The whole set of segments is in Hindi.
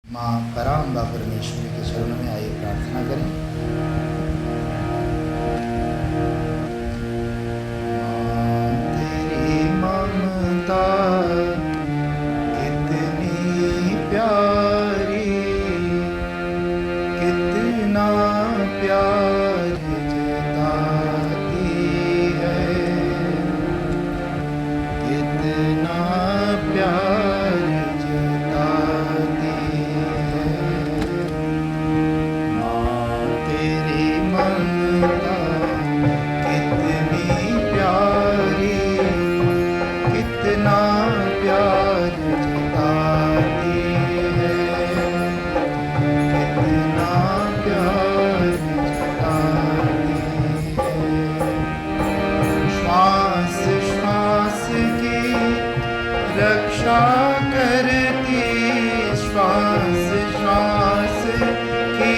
माँ पराम्बा परमेश्वरी के चरणों में आइए प्रार्थना करें। माँ तेरी ममता कितनी प्यारी, कितना प्यार जताती है, कितना प्यार जताती है। माँ तेरी ममता कितनी प्यारी, कितना प्यार जताती है, कितना प्यार जताती है। श्वास श्वास की रक्षा करती, श्वास श्वास की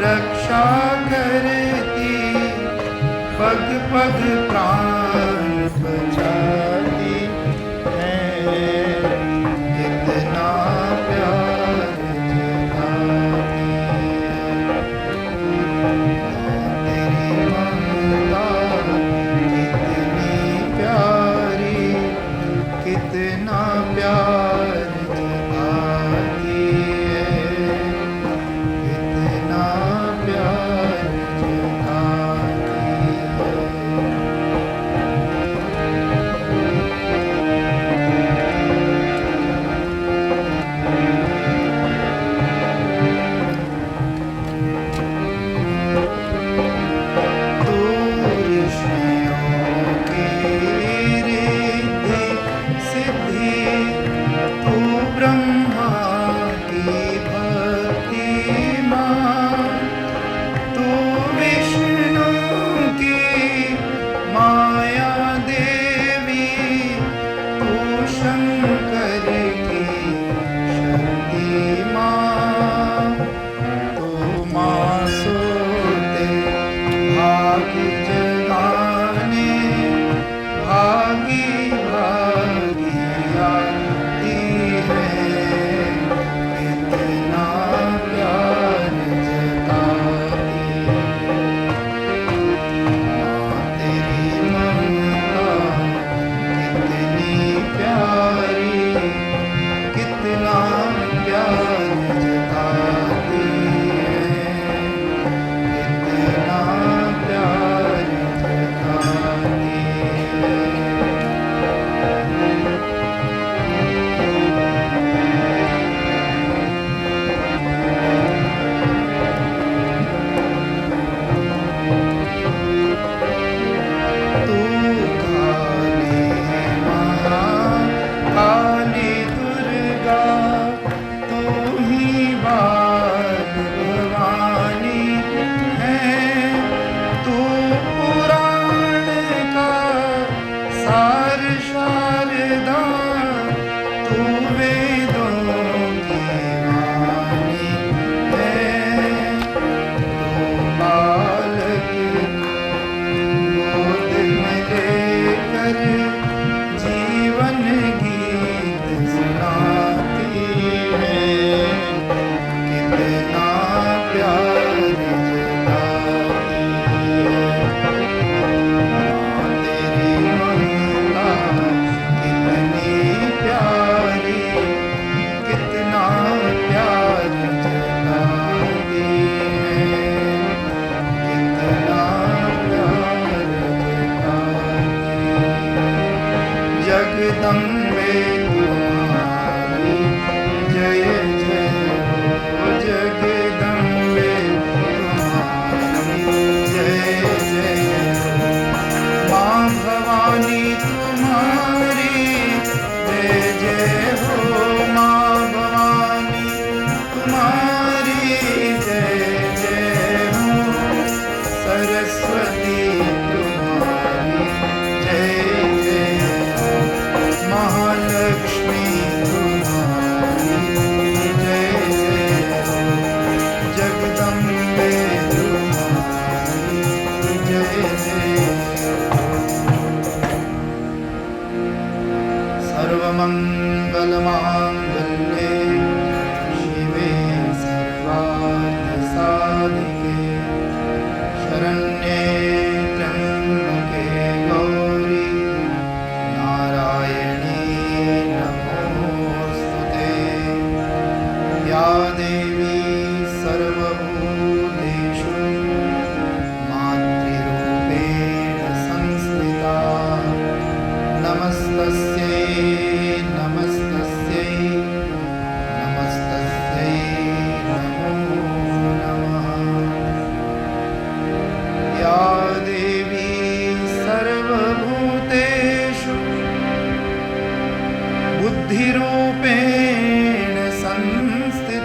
रक्षा करती, पग पग प्राण बचाती है, कितना प्यार जताती है। तेरी ममता कितनी प्यारी, कितना प्यार जताती है, कितना प्यार जताती है।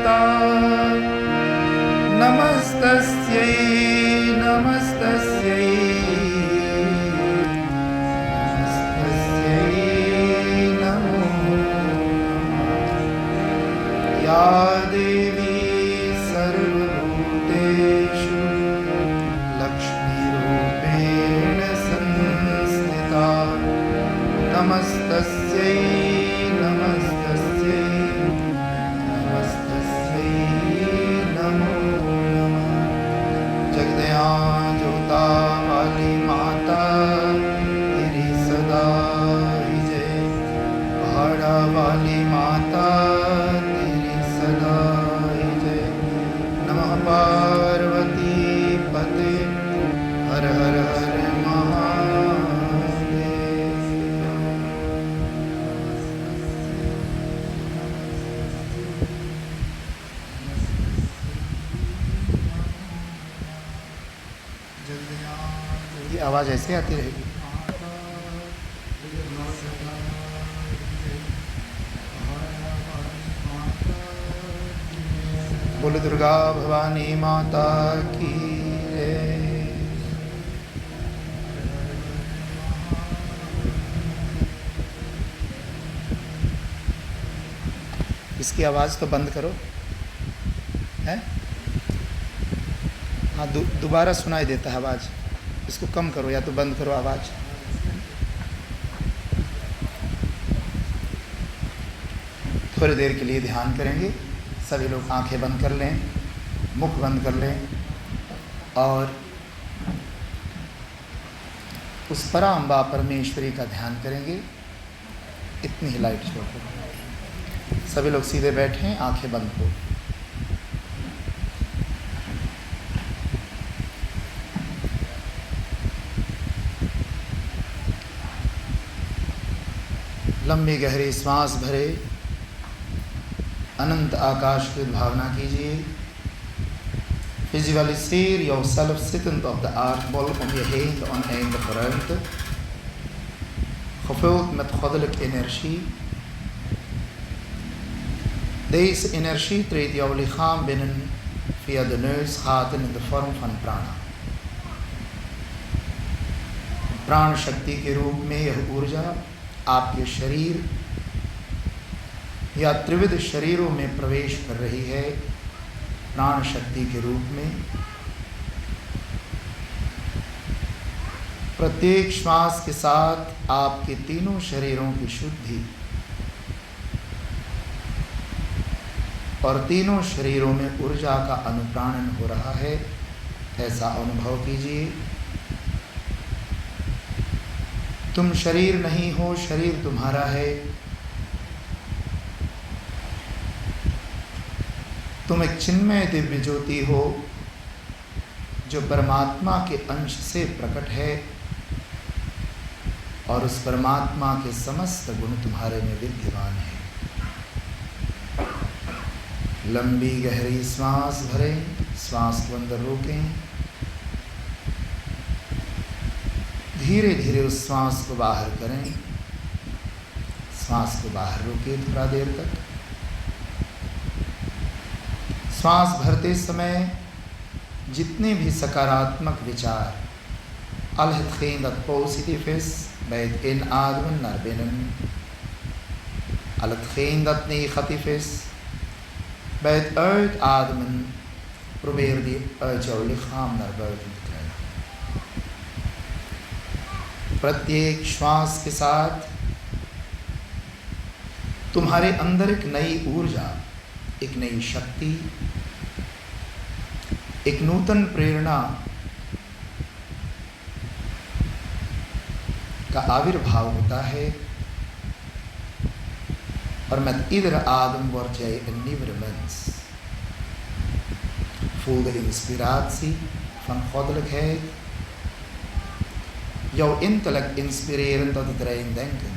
संस्थिता नमस्तस्यै नमस्तस्यै नमस्तस्यै नमो नमः। या देवी सर्वभूतेषु लक्ष्मीरूपेण संस्थिता नमस्तस्यै नमस्तस्यै नमस्तस्यै नमो नमः। जगदया ज्योता वाली माता तेरी सदा ही जय। पहाड़ा वाली माता तेरी सदा ही जय। नमः पार्वती पते हर हर हर महादेव। ये आवाज ऐसे आती रहेगी। बोलो दुर्गा भवानी माता की जय। इसकी आवाज़ तो बंद करो है। हाँ दोबारा सुनाई देता है आवाज़, इसको कम करो या तो बंद करो आवाज़। थोड़ी देर के लिए ध्यान करेंगे। सभी लोग आंखें बंद कर लें, मुख बंद कर लें और उस पराम्बा परमेश्वरी का ध्यान करेंगे। इतनी ही लाइट छोड़ो। सभी लोग सीधे बैठें, आंखें बंद हो। लंबी गहरी सांस भरे, अनंत आकाश की भावना कीजिए। Visualiseer yourself sittend op de aardbol om je heen de oneindige ruimte, gevuld met goddelijke energie. Deze energie treedt jouw lichaam binnen via de neusgaten in de vorm van prana. प्राण शक्ति के रूप में यह ऊर्जा आपके शरीर या त्रिविध शरीरों में प्रवेश कर रही है। प्राण शक्ति के रूप में प्रत्येक श्वास के साथ आपके तीनों शरीरों की शुद्धि और तीनों शरीरों में ऊर्जा का अनुप्राणन हो रहा है, ऐसा अनुभव कीजिए। तुम शरीर नहीं हो, शरीर तुम्हारा है। तुम एक चिन्मय दिव्य ज्योति हो जो परमात्मा के अंश से प्रकट है और उस परमात्मा के समस्त गुण तुम्हारे में विद्यमान है। लंबी गहरी श्वास भरें, श्वास को अंदर रोकें, धीरे धीरे उस श्वास को बाहर करें। श्वास को बाहर रोकें थोड़ा देर तक। श्वास भरते समय जितने भी सकारात्मक विचार al hetgeen dat positief is bij het inademen naar binnen, al hetgeen dat negatief is bij het uitademen, probeer die uit jouw lichaam naar buiten te krijgen. प्रत्येक श्वास के साथ तुम्हारे अंदर एक नई ऊर्जा, एक नई शक्ति, एक नूतन प्रेरणा का आविर्भाव होता है और met iedere adem word jij een nieuwe mens. Voel de inspiratie van goddelijkheid, jouw intellect inspireren tot het rein denken,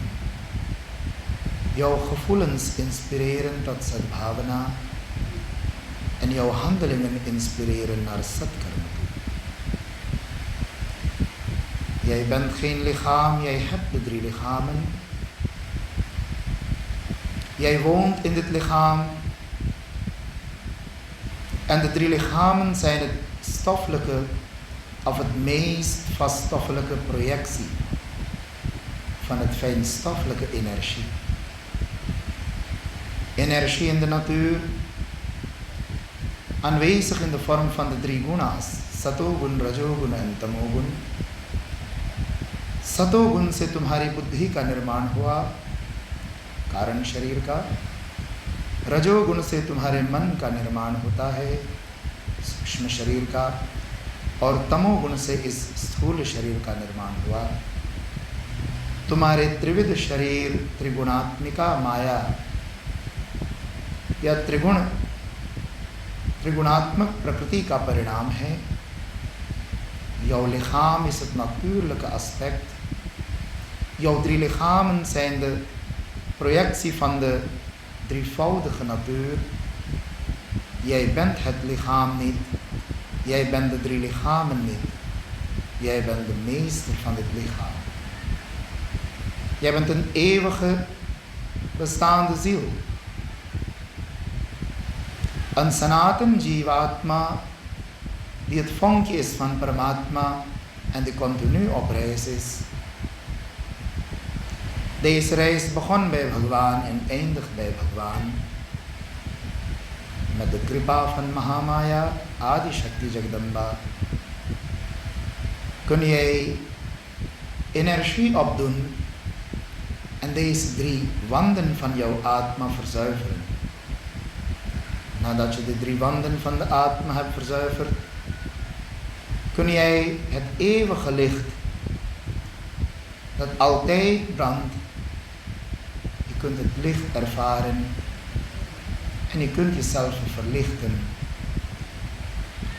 jouw gevoelens inspireren tot sadbhavana en jouw handelingen inspireren naar satkarma. Jij bent geen lichaam, jij hebt de 3 lichamen. Jij woont in dit lichaam En de drie lichamen zijn het stoffelijke of het meest vaststoffelijke projectie van het fijnstoffelijke energie. Energie in de natuur, aanwezig in de vorm van de drie gunas, सतोगुण रजोगुण एवं तमोगुण। सतोगुण से तुम्हारी बुद्धि का निर्माण हुआ, कारण शरीर का। रजोगुण से तुम्हारे मन का निर्माण होता है, सूक्ष्म शरीर का। और तमोगुण से इस स्थूल शरीर का निर्माण हुआ। तुम्हारे त्रिविध शरीर त्रिगुणात्मिका माया या त्रिगुणात्मक प्रकृति का परिणाम है। Jouw lichaam is het natuurlijke aspect. Jouw drie lichamen zijn de projectie van de drievoudige natuur. Jij bent het lichaam niet. Jij bent de drie lichamen niet. Jij bent de meester van dit lichaam. Jij bent een eeuwige bestaande ziel. Een sanatan jivatma die het vonkje is van Paramatma en die continu op reis is. Deze reis begon bij Bhagwan en eindigt bij Bhagwan. Met de kripa van Mahamaya, Adi Shakti Jagdamba, kun jij energie opdoen en deze drie wanden van jouw atma verzuiveren. Nadat je de drie wanden van de atma hebt verzuiverd, kun jij het eeuwige licht dat altijd brandt, je kunt het licht ervaren en je kunt jezelf verlichten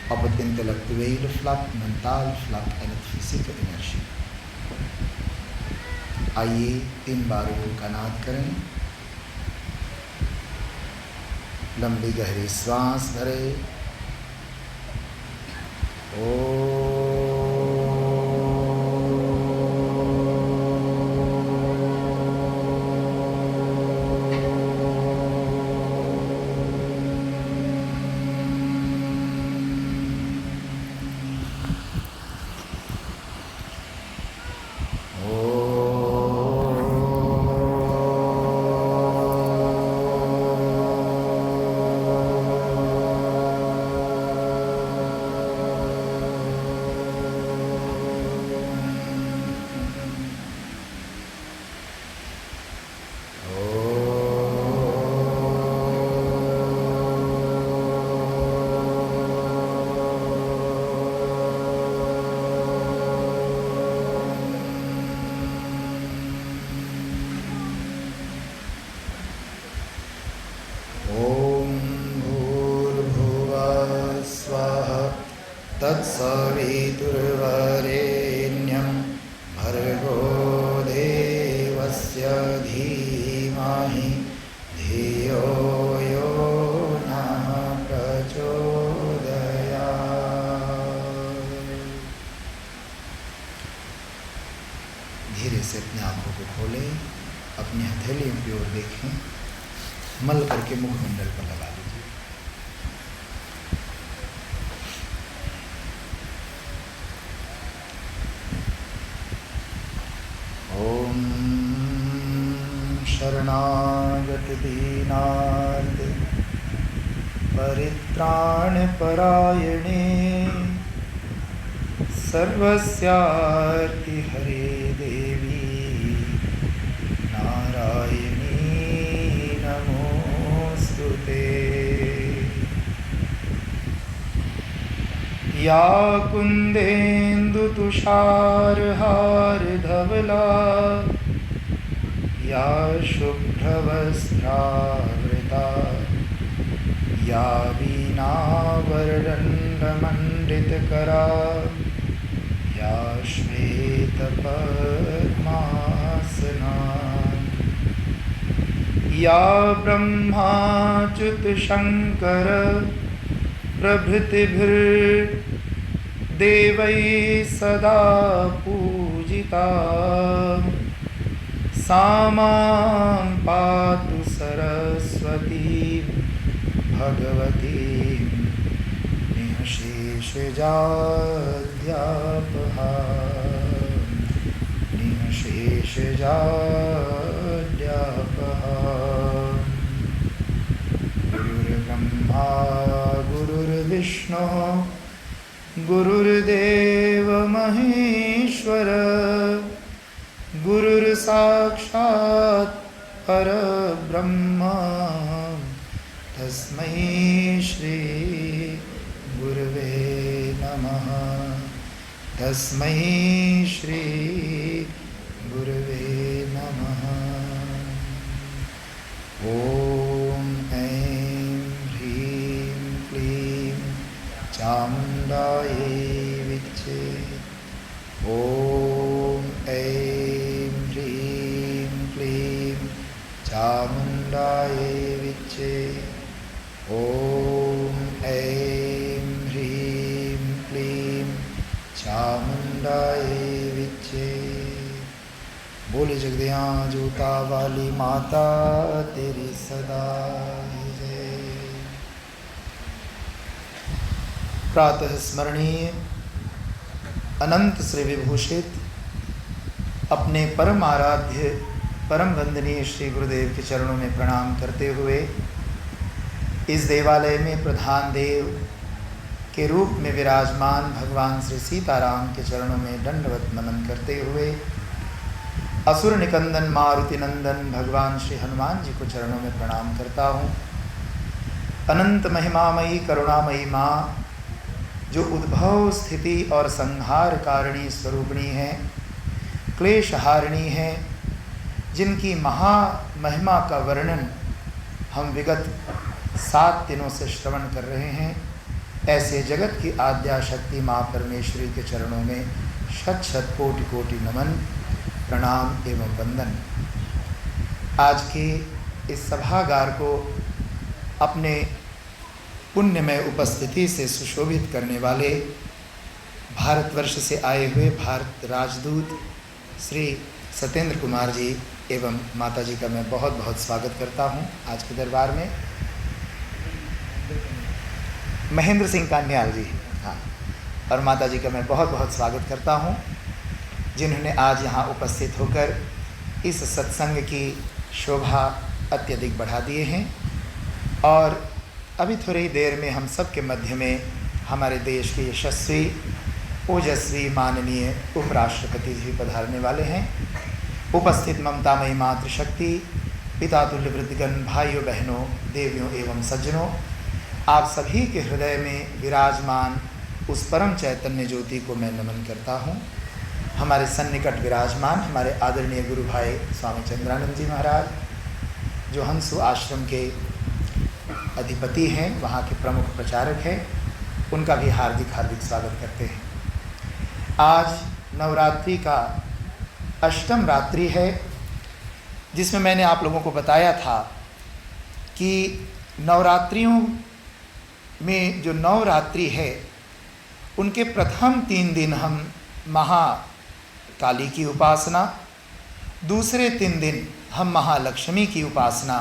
op het intellectuele vlak, mentaal vlak en het fysieke energie. आइए 3 बार का नाद करें। लंबी गहरी श्वास भरें। तत्सवितुर्वरेण्यं भर्गो देवस्य धीमहि धियो यो नः प्रचोदयात्। धीरे से अपनी आंखों को खोलें, अपनी हथेलियों की ओर देखें, मल करके मुखमंडल पर लगा लीजिए। ओम शरणागत दीनार्थ परित्राण परायणे सर्वस्यार्ति हरे देवी नारायणी नमोस्तुते। या कुन्देन्दु तुषारहार धवला या शुभ्रवस्त्रावृता या वीणावरदण्डमण्डितकरा या श्वेतपद्मासना या ब्रह्माच्युतशङ्कर प्रभृतिभिर्देवैः सदा पूजिता सा मां पातु सरस्वती भगवती निःशेषजाड्यापः निःशेषजाड्यापः गुरुर्ब्रह्मा गुरुर्विष्णुः गुरुर्देव महेश्वर गुरुर्साक्षात् परब्रह्म तस्मै श्री गुरुवे नमः तस्मै श्री गुरुवे नमः। ॐ ऐं ह्रीं क्लीं चामुण्डायै विच्चे। ॐ ऐं ह्रीं क्लीं चामुण्डायै विच्चे। ॐ ऐं ह्रीं क्लीं चामुण्डायै विच्चे। बोले जगदया जोता वाली माता तेरी सदा जय। प्रातः स्मरणीय अनंत श्री विभूषित अपने परम आराध्य परम वंदनीय श्री गुरुदेव के चरणों में प्रणाम करते हुए इस देवालय में प्रधान देव के रूप में विराजमान भगवान श्री सीताराम के चरणों में दंडवत नमन करते हुए असुर निकंदन मारुति नंदन भगवान श्री हनुमान जी को चरणों में प्रणाम करता हूँ। अनंत महिमामयी करुणामयी माँ जो उद्भव स्थिति और संहार कारिणी स्वरूपिणी है, क्लेश हारिणी है, जिनकी महा महिमा का वर्णन हम विगत 7 दिनों से श्रवण कर रहे हैं, ऐसे जगत की आद्या शक्ति माँ परमेश्वरी के चरणों में शत शत कोटि कोटि नमन प्रणाम एवं वंदन। आज के इस सभागार को अपने पुण्यमय उपस्थिति से सुशोभित करने वाले भारतवर्ष से आए हुए भारत राजदूत श्री सत्येंद्र कुमार जी एवं माता जी का मैं बहुत बहुत स्वागत करता हूं आज के दरबार में। महेंद्र सिंह कान्याल जी, हाँ, और माता जी का मैं बहुत बहुत स्वागत करता हूं, जिन्होंने आज यहाँ उपस्थित होकर इस सत्संग की शोभा अत्यधिक बढ़ा दिए हैं। और अभी थोड़ी ही देर में हम सब के मध्य में हमारे देश के यशस्वी ओजस्वी माननीय उपराष्ट्रपति जी पधारने वाले हैं। उपस्थित ममतामयी मातृशक्ति, पिता तुल्य वृद्धगण, भाइयों बहनों, देवियों एवं सज्जनों, आप सभी के हृदय में विराजमान उस परम चैतन्य ज्योति को मैं नमन करता हूँ। हमारे सन्निकट विराजमान हमारे आदरणीय गुरु भाई स्वामी चंद्रानंद जी महाराज, जो हंसु आश्रम के अधिपति हैं, वहाँ के प्रमुख प्रचारक हैं, उनका भी हार्दिक हार्दिक स्वागत करते हैं। आज नवरात्रि का अष्टम रात्रि है, जिसमें मैंने आप लोगों को बताया था कि नवरात्रियों में जो नवरात्रि है उनके प्रथम 3 दिन हम महाकाली की उपासना, दूसरे 3 दिन हम महालक्ष्मी की उपासना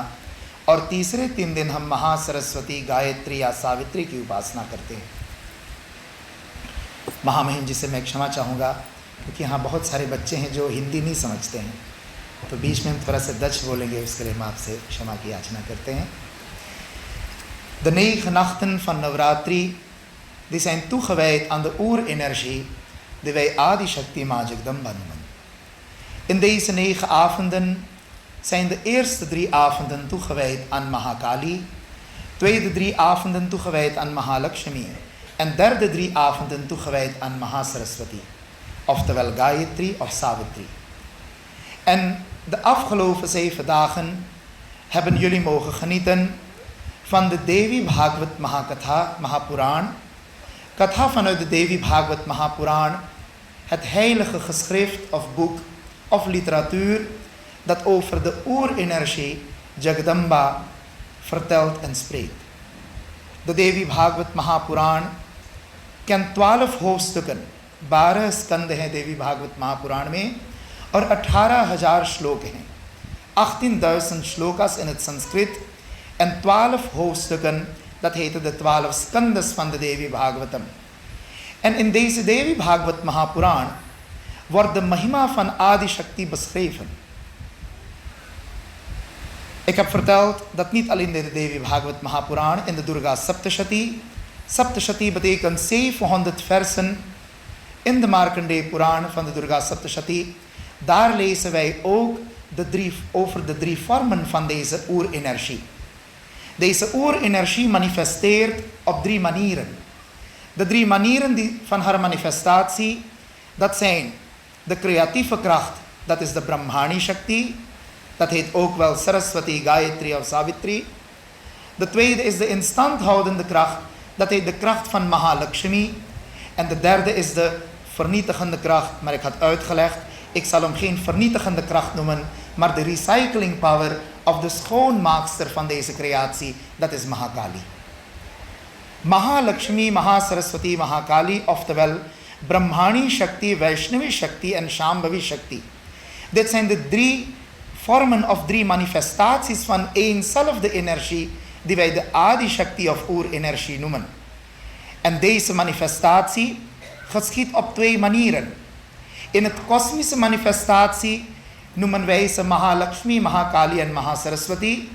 और तीसरे 3 दिन हम महासरस्वती, गायत्री या सावित्री की उपासना करते हैं। महामहिम जी से मैं क्षमा चाहूँगा क्योंकि यहाँ बहुत सारे बच्चे हैं जो हिंदी नहीं समझते हैं, तो बीच में हम थोड़ा सा डच बोलेंगे, उसके लिए हम आपसे क्षमा की याचना करते हैं। De 9 nachten van Navratri, die zijn toegewijd aan de oerenergie die wij Adi Shakti Ma Jagdamba noemen. In deze 9 avonden zijn de eerste 3 avonden toegewijd aan Mahakali, tweede 3 avonden toegewijd aan Mahalakshmi en derde 3 avonden toegewijd aan Mahasaraswati, oftewel Gayatri of Savitri. En de afgelopen 7 dagen hebben jullie mogen genieten van de Devi Bhagavad Mahakatha, Mahapuraan. Katha vanuit de Devi Bhagavad Mahapuraan, het heilige geschrift of boek of literatuur dat over de oerenergie Jagdamba vertelt en spreekt. De Devi Bhagavad Mahapuraan kent 12 hoofdstukken, 12 स्कंद हैं देवी भागवत महापुराण में और 18,000 श्लोक हैं, 18,000 shlokas in het Sanskriet en 12 hoofdstukken the 12 Skanda Spanda Devi Bhagavatam. En in deze Devi Bhagavat Mahapuran wordt de Mahima van Adi Shakti beschreven. Ik heb verteld dat niet alleen de Devi Bhagavat Mahapuran in de Durga Saptashati. Saptashati betekent 700 versen in de Markandeya Puran van de Durga Saptashati. Daar lezen wij ook over de 3 vormen van deze oerenergie. Deze oerenergie manifesteert op 3 manieren. De 3 manieren van haar manifestatie, dat zijn de creatieve kracht, dat is de Brahmani Shakti. Dat heet ook wel Saraswati, Gayatri of Savitri. De tweede is de instandhoudende kracht, dat heet de kracht van Mahalakshmi. En de derde is de vernietigende kracht, maar ik had uitgelegd, ik zal hem geen vernietigende kracht noemen, maar de recycling power of de schoonmaakster van deze creatie, dat is Mahakali. Mahalakshmi, Mahasaraswati, Mahakali, oftewel Brahmani Shakti, Vaishnavi Shakti en Shambhavi Shakti. Dit zijn de 3 vormen of 3 manifestaties van éénzelfde energie die wij de Adi Shakti of oerenergie noemen. En deze manifestatie geschiet op 2 manieren. In het kosmische manifestatie noemen wij ze Mahalakshmi, Mahakali en Mahasaraswati.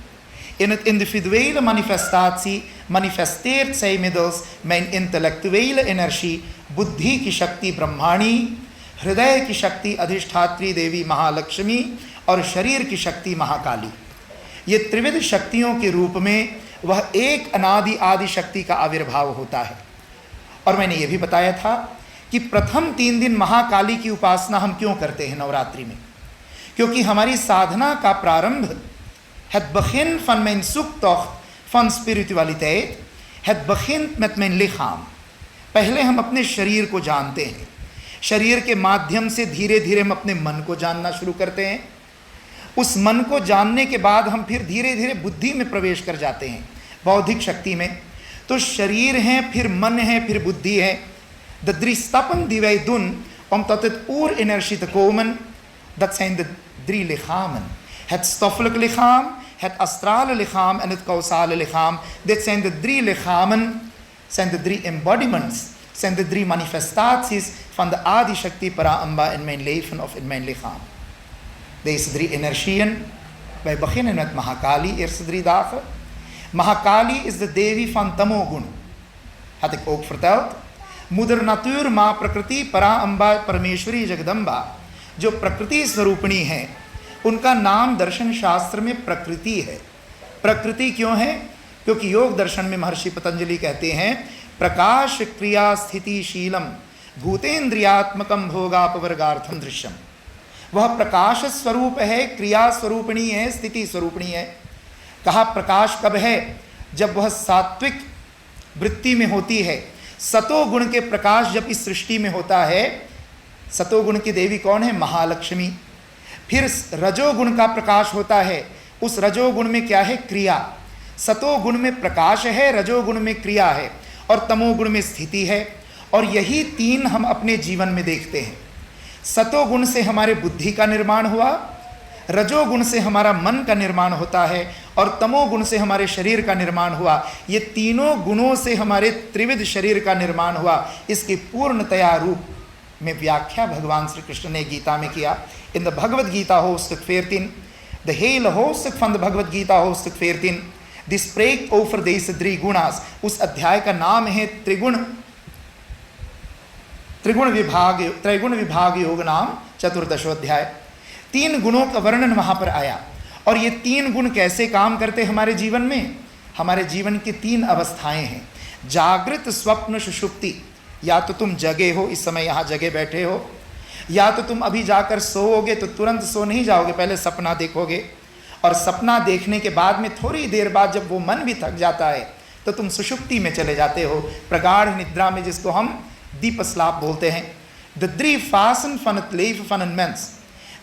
In het individuele manifestatie manifesteert zij middels mijn intellectuele energie, Buddhi ki Shakti Brahmani, Hridaya ki Shakti Adhishthatri Devi Mahalakshmi और शरीर की शक्ति महाकाली. ये त्रिविध शक्तियों के रूप में वह एक अनादि आदि शक्ति का आविर्भाव होता है. और मैंने ये भी बताया था कि प्रथम 3 दिन महाकाली की उपासना हम क्यों करते हैं नवरात्रि में, क्योंकि हमारी साधना का प्रारंभ het begin van mijn zoektocht van spiritualiteit, het begint met mijn lichaam. पहले हम अपने शरीर को जानते हैं. शरीर के माध्यम से धीरे धीरे हम अपने मन को जानना शुरू करते हैं. उस मन को जानने के बाद हम फिर धीरे धीरे बुद्धि में प्रवेश कर जाते हैं, बौद्धिक शक्ति में. तो शरीर है, फिर मन है, फिर बुद्धि है. De 3 stappen die wij doen om tot het oerenergie te komen, dat zijn de 3 lichamen. Het stoffelijk lichaam, het astrale lichaam en het causale lichaam. Dit zijn de 3 lichamen, zijn de 3 embodiments, zijn de 3 manifestaties van de Adi Shakti Paramba in mijn leven of in mijn lichaam. Deze 3 energieën, wij beginnen met Mahakali, eerste 3 dagen. Mahakali is de Devi van Tamogun. Had ik ook verteld. Moeder Natuur, Ma Prakriti, Paramba, Parameshwari, Jagdamba, जो प्रकृति स्वरूपिणी है, उनका नाम दर्शन शास्त्र में प्रकृति है. प्रकृति क्यों है? क्योंकि योग दर्शन में महर्षि पतंजलि कहते हैं प्रकाश क्रिया स्थिति शीलम भूतेन्द्रियात्मकम भोगापवर्गार्थम दृश्यम. वह प्रकाश स्वरूप है, क्रिया स्वरूपिणी है, स्थिति स्वरूपिणी है. कहा प्रकाश कब है? जब वह सात्विक वृत्ति में होती है. सतोगुण के प्रकाश जब इस सृष्टि में होता है, सतोगुण की देवी कौन है? महालक्ष्मी. फिर रजोगुण का प्रकाश होता है. उस रजोगुण में क्या है? क्रिया. सतोगुण में प्रकाश है, रजोगुण में क्रिया है और तमोगुण में स्थिति है. और यही 3 हम अपने जीवन में देखते हैं. सतोगुण से हमारे बुद्धि का निर्माण हुआ, रजोगुण से हमारा मन का निर्माण होता है और तमोगुण से हमारे शरीर का निर्माण हुआ. ये तीनों गुणों से हमारे त्रिविध शरीर का निर्माण हुआ. इसकी पूर्णतया रूप में व्याख्या भगवान श्री कृष्ण ने गीता में किया. In the Bhagavad Gita hoofdstuk 14, de hele hoofdstuk van de Bhagavad Gita hoofdstuk 14, die spreekt over deze 3 gunas. उस अध्याय का नाम है त्रिगुण विभाग योग नाम चतुर्दशोध्याय. 3 गुणों का वर्णन वहाँ पर आया. और ये 3 गुण कैसे काम करते हमारे जीवन में? हमारे जीवन की 3 अवस्थाएं हैं. जागृत, स्वप्न, सुषुप्ति. या तो तुम जगे हो, इस समय यहाँ जगे बैठे हो, या तो तुम अभी जाकर सोओगे तो तुरंत सो नहीं जाओगे, पहले सपना देखोगे. और सपना देखने के बाद में थोड़ी देर बाद जब वो मन भी थक जाता है तो तुम सुषुप्ति में चले जाते हो, प्रगाढ़ निद्रा में, जिसको हम दीपस्लाप बोलते हैं. The 3 fasen van het leven van een mens,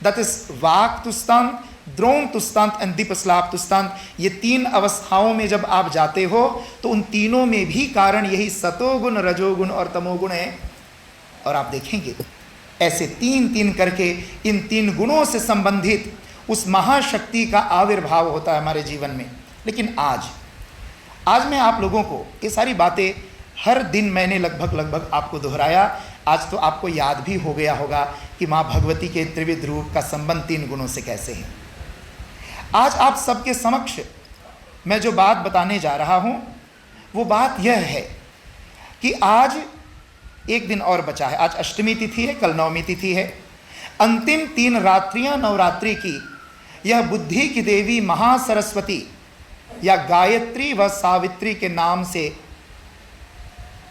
dat is waaktoestand, droomtoestand en दीपस्लाप-toestand. ये 3 अवस्थाओं में जब आप जाते हो तो उन तीनों में भी कारण यही सतोगुण, रजोगुण और तमोगुण है. और आप देखेंगे ऐसे 3 करके इन 3 गुणों से संबंधित उस महाशक्ति का आविर्भाव होता है हमारे जीवन में. लेकिन आज मैं आप लोगों को ये सारी बातें हर दिन मैंने लगभग आपको दोहराया। आज तो आपको याद भी हो गया होगा कि माँ भगवती के त्रिविध रूप का संबंध 3 गुणों से कैसे है। आज आप सबके समक्ष मैं जो बात बताने जा रहा हूँ वो बात यह है कि आज एक दिन और बचा है। आज अष्टमी तिथि है, कल नवमी तिथि है। अंतिम 3 रात्रियां नवरात्रि की यह बुद्धि की देवी महासरस्वती या गायत्री व सावित्री के नाम से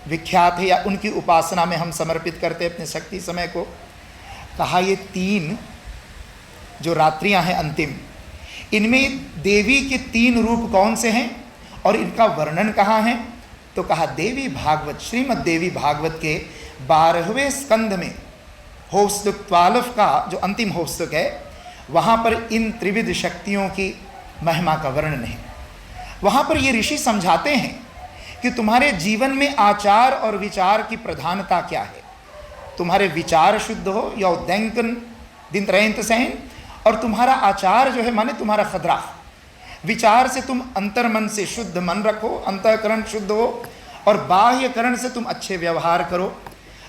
विख्यात है, या उनकी उपासना में हम समर्पित करते हैं अपने शक्ति समय को। कहा ये 3 जो रात्रियां हैं अंतिम, इनमें देवी के 3 रूप कौन से हैं और इनका वर्णन कहाँ है? तो कहा देवी भागवत, श्रीमद् देवी भागवत के 12वें स्कंध में होस्तुक 12 का जो अंतिम होस्तुक है, वहाँ पर इन त्रिविध शक्तियों की महिमा का वर्णन है। वहाँ पर ये ऋषि समझाते हैं कि तुम्हारे जीवन में आचार और विचार की प्रधानता क्या है। तुम्हारे विचार शुद्ध हो या दैंकन दिन त्रयंत सहन, और तुम्हारा आचार जो है माने तुम्हारा खदरा, विचार से तुम अंतर्मन से शुद्ध मन रखो, अंतःकरण शुद्ध हो, और बाह्यकरण से तुम अच्छे व्यवहार करो।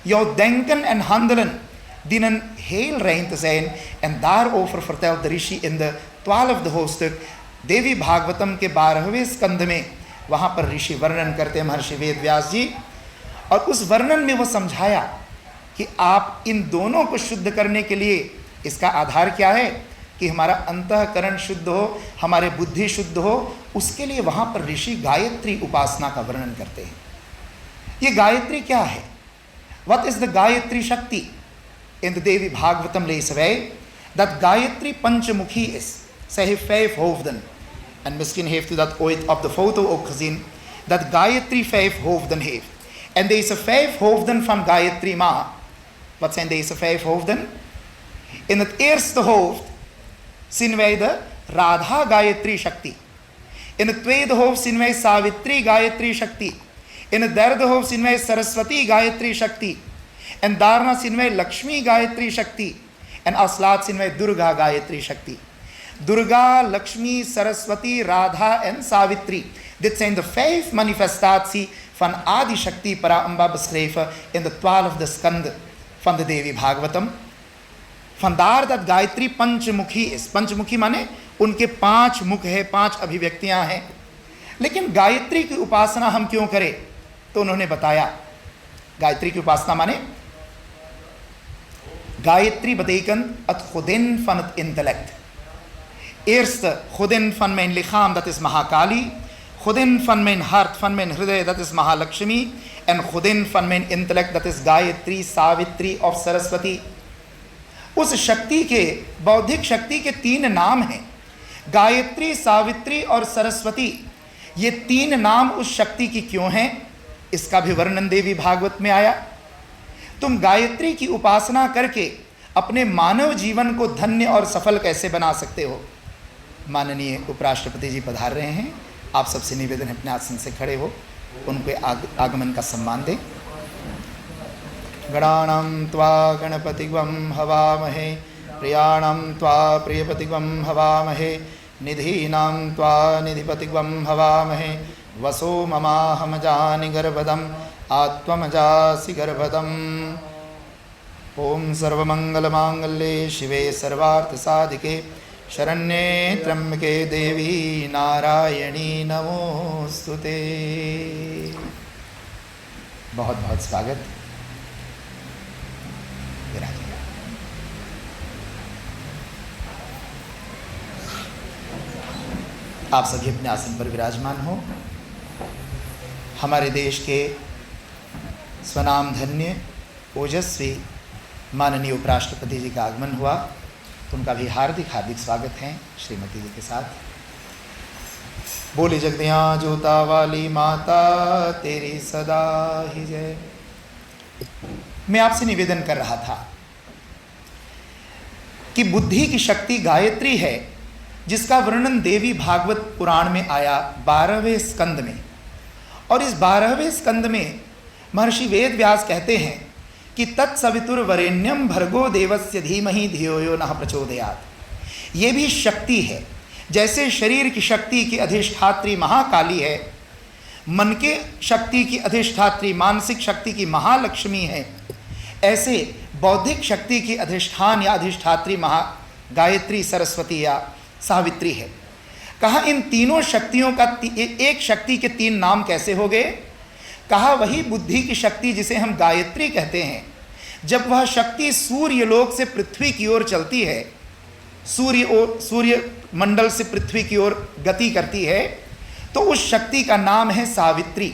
Jouw denken en handelen dienen heel rein te zijn. En daarover vertelt de Rishi in de 12e hoofdstuk देवी भागवतम के 12वें स्कंध में। वहाँ पर ऋषि वर्णन करते हैं महर्षि वेद व्यास जी, और उस वर्णन में वो समझाया कि आप इन दोनों को शुद्ध करने के लिए इसका आधार क्या है कि हमारा अंतःकरण शुद्ध हो, हमारे बुद्धि शुद्ध हो। उसके लिए वहाँ पर ऋषि गायत्री उपासना का वर्णन करते हैं। ये गायत्री क्या है? What is the Gayatri Shakti? In the Devi Bhagavatam lees wij dat Gayatri Panchamuchi is. Zij heeft 5 hoofden. En misschien heeft u dat ooit op de foto ook gezien, dat Gayatri 5 hoofden heeft. En deze 5 hoofden van Gayatri Ma, wat zijn deze 5 hoofden? In het eerste hoofd zien wij de Radha Gayatri Shakti. In het tweede hoofd zien wij Savitri Gayatri Shakti. In het derde hoofd zien wij Saraswati Gayatri Shakti. En daarna zien wij Lakshmi Gayatri Shakti. En als laat zien wij Durga Gayatri Shakti. Durga, Lakshmi, Saraswati, Radha en Savitri. Dit zijn de 5 manifestaties van Adi Shakti Paramba beschreven in de 12e skande van de Devi Bhagavatam. Vandaar dat Gayatri Panchmukhi is. Panchmukhi माने उनके 5 मुख है, 5 अभिव्यक्तियां हैं। लेकिन गायत्री की उपासना हम क्यों करें? तो उन्होंने बताया गायत्री की उपासना माने Gayatri betekent het godin van het intellect. Eerste godin van mijn lichaam, dat is Mahakali. Godin van mijn hart, van mijn hृदय, dat is Mahalakshmi. En godin van mijn intellect, dat is Gayatri, Savitri of Saraswati. उस शक्ति के, बौद्धिक शक्ति के 3 नाम हैं, गायत्री, सावित्री और सरस्वती। ये 3 नाम उस शक्ति की क्यों हैं, इसका भी वर्णन देवी भागवत में आया। तुम गायत्री की उपासना करके अपने मानव जीवन को धन्य और सफल कैसे बना सकते हो? माननीय उपराष्ट्रपति जी पधार रहे हैं। आप सबसे निवेदन है अपने आसन से खड़े हो, उनके आगमन का सम्मान दें। गणानां त्वा गणपतिग्वं हवामहे, प्रियाणां त्वा प्रियपतिग्वं हवामहे, निधीनां त्वा निधिपतिग्वं हवामहे। वसो ममाहमजानि गर्भदम् आत्मजासि गर्भदम्। ओम सर्वमंगलमांगल्ये शिवे सर्वार्थसाधिके शरण्ये त्र्यंबके देवी नारायणी नमोस्तुते। बहुत बहुत स्वागत। आप सभी अपने आसन पर विराजमान हो। हमारे देश के स्वनाम धन्य ओजस्वी माननीय उपराष्ट्रपति जी का आगमन हुआ, तो उनका भी हार्दिक हार्दिक स्वागत है श्रीमती जी के साथ। बोले जगदियाँ जोता वाली माता तेरी सदा ही जय। मैं आपसे निवेदन कर रहा था कि बुद्धि की शक्ति गायत्री है, जिसका वर्णन देवी भागवत पुराण में आया 12वें स्कंद में। और इस 12वें स्कंद में महर्षि वेद व्यास कहते हैं कि तत्सवितुर्वरेण्यम भर्गो देवस्य धीमहि धियो यो नः प्रचोदयात्। ये भी शक्ति है। जैसे शरीर की शक्ति की अधिष्ठात्री महाकाली है, मन के शक्ति की अधिष्ठात्री, मानसिक शक्ति की महालक्ष्मी है, ऐसे बौद्धिक शक्ति की अधिष्ठान या अधिष्ठात्री महा गायत्री, सरस्वती या सावित्री है। कहा इन तीनों शक्तियों का एक शक्ति के तीन नाम कैसे हो गए? कहा वही बुद्धि की शक्ति जिसे हम गायत्री कहते हैं, जब वह शक्ति सूर्य लोक से पृथ्वी की ओर चलती है, सूर्य मंडल से पृथ्वी की ओर गति करती है, तो उस शक्ति का नाम है Savitri.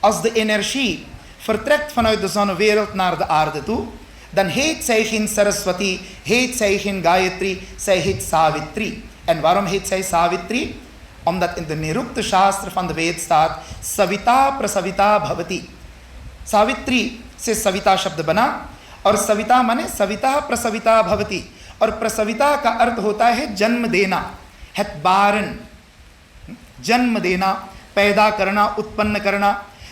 Als de energie vertrekt vanuit de zonnewereld naar de aarde toe, dan heet zij geen Saraswati, heet zij geen Gayatri, zij heet Savitri. En waarom heet zij Savitri? Omdat in de Nirukta शास्त्र van de वेद staat सविता प्रसविता भवति। सावित्री से सविता शब्द बना और सविता माने सविता प्रसविता भवति, और प्रसविता का अर्थ होता है जन्म देना, het baren, जन्म देना, पैदा करना, उत्पन्न करना।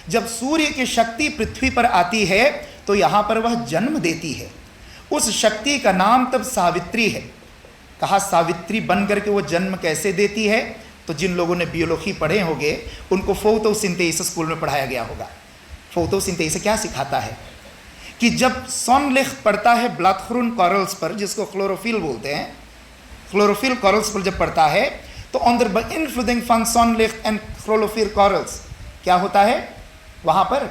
जब सूर्य की शक्ति पृथ्वी पर आती है तो यहाँ पर वह जन्म देती है। उस शक्ति का नाम तब सावित्री है। कहा सावित्री बन करके वो जन्म कैसे देती है? तो जिन लोगों ने बियोलॉजी पढ़े होंगे उनको फोटोसिंथेसिस स्कूल में पढ़ाया गया होगा। फोटोसिंथेसिस क्या सिखाता है कि जब सनलिcht पड़ता है ब्लैथरून कॉरल्स पर, जिसको क्लोरोफिल बोलते हैं, क्लोरोफिल कॉरल्स पर जब पड़ता है तो अंदर beïnvloeding van सनलिcht एंड क्लोरोफिल कॉरल्स क्या होता है? वहाँ पर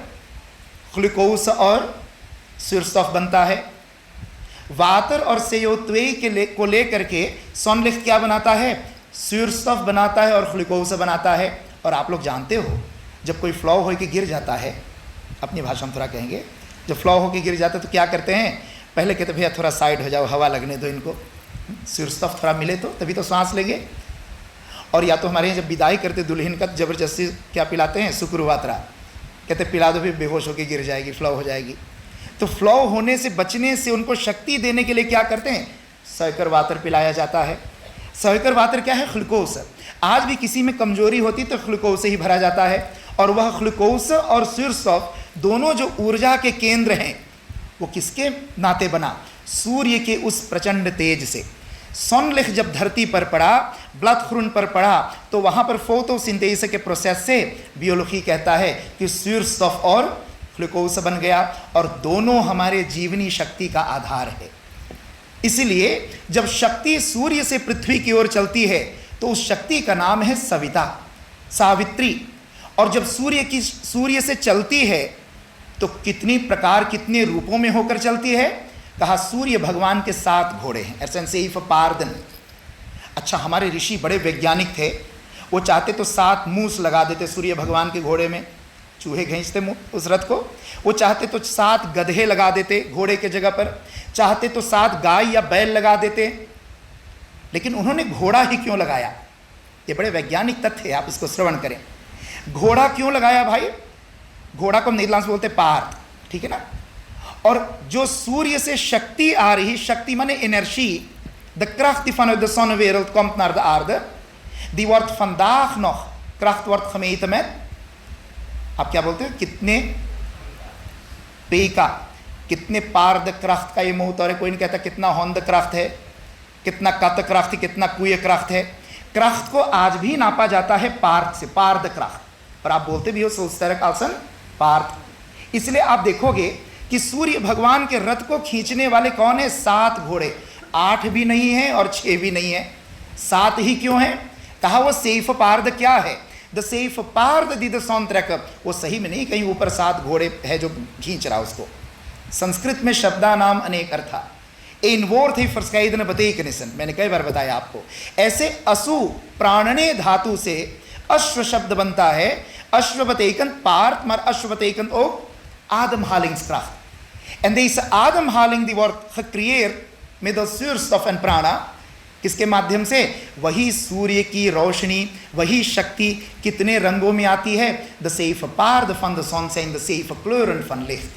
ग्लूकोज और सूर्यस्टॉफ बनता है। वाटर और CO2 को लेकर के सनलिcht क्या बनाता है? सूर्यस्टॉफ बनाता है और ग्लूकोज बनाता है। और आप लोग जानते हो जब कोई फ्लॉ होकर गिर जाता है, अपनी भाषा में थोड़ा कहेंगे, जब फ्लॉ होकर गिर जाता है तो क्या करते हैं? पहले कहते भैया थोड़ा साइड हो जाओ, हवा लगने दो इनको, सूर्यस्टॉफ थोड़ा मिले तो तभी तो सांस लेंगे। और या तो हमारे यहाँ जब विदाई करते दुल्हन का ज़बरदस्ती क्या पिलाते हैं? सुकुरुवात्रा, कहते पिला दो, फिर बेहोश होकर गिर जाएगी, फ्लॉ हो जाएगी। तो फ्लॉ होने से बचने से उनको शक्ति देने के लिए क्या करते हैं? सहकर वाटर पिलाया जाता है। सहकर वाटर क्या है? ग्लूकोज। आज भी किसी में कमजोरी होती तो ग्लूकोज से ही भरा जाता है, और वह ग्लूकोज और सूर्यस्टॉफ दोनों जो ऊर्जा के केंद्र हैं वो किसके नाते बना? सूर्य के उस प्रचंड तेज से। सनलिcht जब धरती पर पड़ा, ब्लैथरून पर पड़ा, तो वहाँ पर फोटोसिंथेसिस के प्रोसेस से बियोलॉजी कहता है कि सूर्यस्टॉफ और ग्लूकोज बन गया, और दोनों हमारे जीवनी शक्ति का आधार है। इसलिए जब शक्ति सूर्य से पृथ्वी की ओर चलती है तो उस शक्ति का नाम है सविता, सावित्री। और जब सूर्य से चलती है तो कितनी प्रकार, कितने रूपों में होकर चलती है? कहा सूर्य भगवान के 7 घोड़े हैं, एसेंसेफ पार्दन। अच्छा, हमारे ऋषि बड़े वैज्ञानिक थे, वो चाहते तो 7 मूस लगा देते सूर्य भगवान के घोड़े में, चूहे खींचते उस रथ को। वो चाहते तो 7 गधे लगा देते घोड़े के जगह पर, चाहते तो 7 गाय या बैल लगा देते, लेकिन उन्होंने घोड़ा ही क्यों लगाया? ये बड़े वैज्ञानिक तथ्य है, आप इसको श्रवण करें। घोड़ा क्यों लगाया भाई? घोड़ा को नीदरलैंड्स बोलते पार्थ, ठीक है ना। और जो सूर्य से शक्ति आ रही, शक्ति माने energy, de kracht die vanuit de zonnewereld komt naar de aarde, die wordt vandaag nog, kracht wordt gemeten met, आप क्या बोलते हो? कितने पेका, कितने पार्द kracht का ये मुंह तो है। कोई नहीं कहता कितना होंद kracht है, कितना कत kracht है, कितना कुय kracht है। kracht को आज भी नापा जाता है पार्थ से, पार्द kracht, और आप बोलते भी हो सोल्स्टेरिक आसन पार्थ। इसलिए आप देखोगे कि सूर्य भगवान के रथ को खींचने वाले कौन है? 7 घोड़े। 8 भी नहीं है और 6 भी नहीं है, 7 ही क्यों है? कहा वो सेफ पार्द क्या है? द सेफ पार्द दी द सॉन्ट्रैक, वो सही में नहीं, कहीं ऊपर 7 घोड़े है जो खींच रहा उसको। संस्कृत में शब्दा नाम अनेक अर्था, इन वोर्थ ही फर्स्काइदन बतेकनिसन, मैंने कई बार बताया आपको। ऐसे असु प्राणने धातु से अश्व शब्द बनता है, अश्व betekent paard, maar अश्व betekent ook ademhalingskracht. En deze ademhaling die wordt gecreëerd middels zuurstof en prana, किसके माध्यम से? वही सूर्य की रोशनी, वही शक्ति कितने रंगों में आती है? द सेफ पार्द van de zon zijn de 7 kleuren van licht।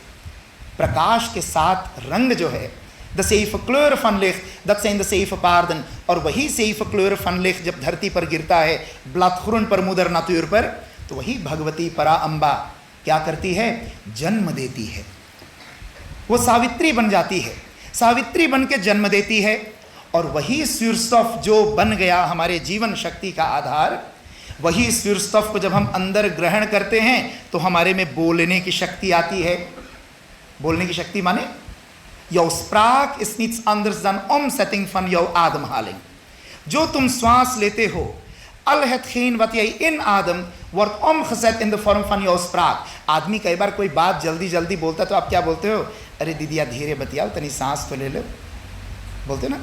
प्रकाश के 7 रंग जो है, द सेफ kleuren van licht, dat zijn de 7 paarden। और वही 7 kleuren van licht जब धरती पर गिरता है, ब्लैथरून पर, मुदर नातुर पर, तो वही भगवती परा अम्बा क्या करती है? जन्म देती है। वो सावित्री बन जाती है, सावित्री बन के जन्म देती है। और वही सूर्यस्टॉफ जो बन गया हमारे जीवन शक्ति का आधार, वही सूर्यस्तव को जब हम अंदर ग्रहण करते हैं तो हमारे में बोलने की शक्ति आती है। बोलने की शक्ति माने jouw spraak is niets anders dan omzetting van jouw ademhaling. जो तुम श्वास लेते हो, al hetgeen wat jij inademt wordt omgezet in de vorm van jouw spraak. आदमी कई बार कोई बात जल्दी जल्दी बोलता है तो आप क्या बोलते हो? अरे दीदिया धीरे बतियाओ, तनी सांस तो ले लो, बोलते ना,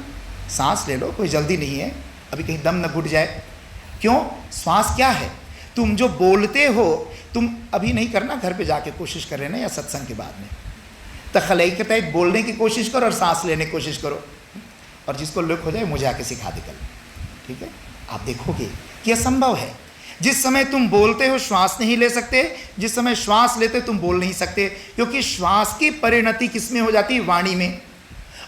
सांस ले लो, कोई जल्दी नहीं है, अभी कहीं दम न घुट जाए। क्यों? श्वास क्या है? तुम जो बोलते हो, तुम अभी नहीं करना, घर पे जाके कोशिश कर लेना या सत्संग के बाद में। तखलई के तहत बोलने की कोशिश करो और सांस लेने की कोशिश करो, और जिसको लुक हो जाए मुझे आके सिखा दे कल, ठीक है? आप देखोगे कि यह संभव है। जिस समय तुम बोलते हो श्वास नहीं ले सकते, जिस समय श्वास लेते तुम बोल नहीं सकते, क्योंकि श्वास की परिणति किसमें हो जाती है? वाणी में।